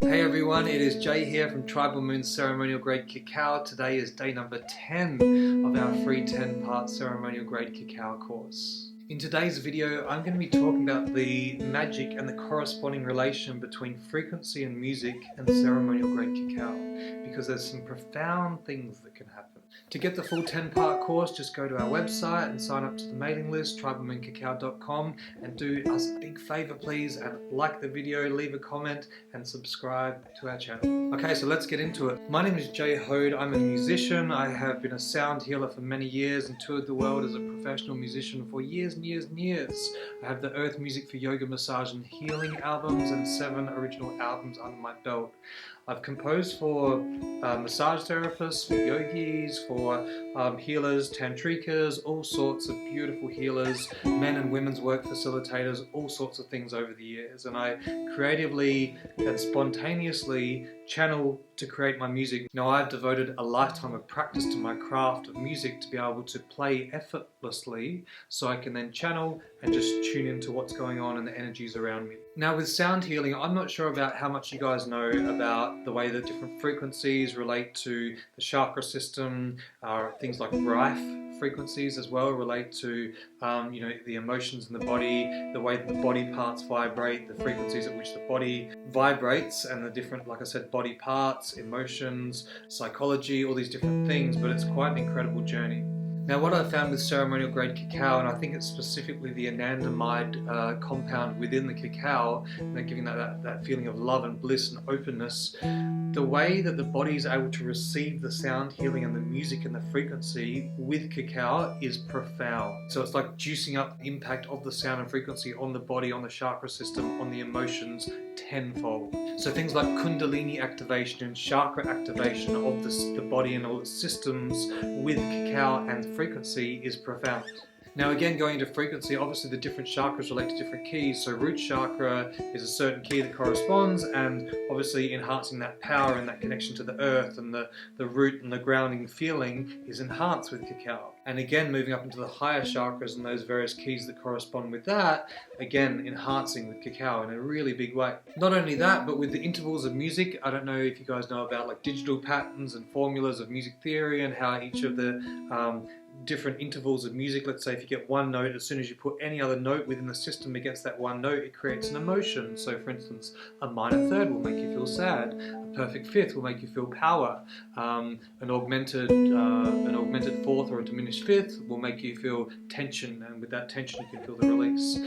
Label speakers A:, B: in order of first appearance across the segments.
A: Hey everyone, it is Jay here from Tribal Moon's Ceremonial Grade Cacao. Today is day number 10 of our free 10-part Ceremonial Grade Cacao course. In today's video, I'm going to be talking about the magic and the corresponding relation between frequency and music and ceremonial grade cacao, because there's some profound things that can happen. To get the full 10-part course, just go to our website and sign up to the mailing list, tribalmooncacao.com, and do us a big favor please and like the video, leave a comment and subscribe to our channel. Okay, so let's get into it. My name is Jay Hode. I'm a musician. I have been a sound healer for many years and toured the world as a professional musician for years and years and years. I have the Earth Music for Yoga, Massage and Healing albums and 7 original albums under my belt. I've composed for massage therapists, for yogis, for healers, tantrikas, all sorts of beautiful healers, men and women's work facilitators, all sorts of things over the years. And I creatively and spontaneously channel to create my music. Now, I've devoted a lifetime of practice to my craft of music to be able to play effortlessly, so I can then channel and just tune into what's going on and the energies around me. Now, with sound healing, I'm not sure about how much you guys know about the way that different frequencies relate to the chakra system, things like rife frequencies as well relate to the emotions in the body, the way that the body parts vibrate, the frequencies at which the body vibrates, and the different, like I said, body parts, emotions, psychology, all these different things. But it's quite an incredible journey. Now, what I found with ceremonial grade cacao, and I think it's specifically the anandamide compound within the cacao, giving that feeling of love and bliss and openness, the way that the body is able to receive the sound healing and the music and the frequency with cacao is profound. So it's like juicing up the impact of the sound and frequency on the body, on the chakra system, on the emotions tenfold. So things like kundalini activation and chakra activation of the body and all its systems with cacao and frequency is profound. Now, again, going into frequency, obviously the different chakras relate to different keys. So root chakra is a certain key that corresponds, and obviously enhancing that power and that connection to the earth, and the root and the grounding feeling is enhanced with cacao. And again, moving up into the higher chakras and those various keys that correspond with that, again, enhancing with cacao in a really big way. Not only that, but with the intervals of music, I don't know if you guys know about like digital patterns and formulas of music theory and how each of the different intervals of music, let's say if you get one note, as soon as you put any other note within the system against that one note, it creates an emotion. So for instance, a minor third will make you feel sad, a perfect fifth will make you feel power, an augmented fourth or a diminished fifth will make you feel tension, and with that tension you can feel the release.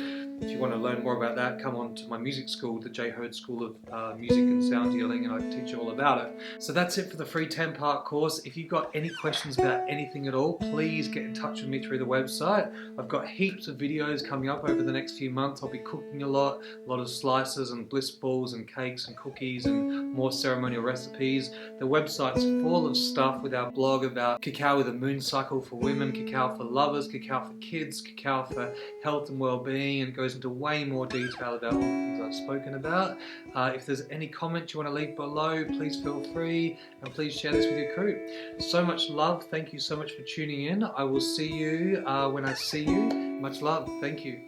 A: If you want to learn more about that, come on to my music school, the Jay Hode School of Music and Sound Healing, and I teach you all about it. So that's it for the free 10-part course. If you've got any questions about anything at all, please get in touch with me through the website. I've got heaps of videos coming up over the next few months. I'll be cooking a lot of slices and bliss balls and cakes and cookies and more ceremonial recipes. The website's full of stuff with our blog about cacao with a moon cycle for women, cacao for lovers, cacao for kids, cacao for health and well-being, and goes into way more detail about all the things I've spoken about. If there's any comments you want to leave below, please feel free, and please share this with your crew. So much love. Thank you so much for tuning in. I will see you when I see you. Much love. Thank you.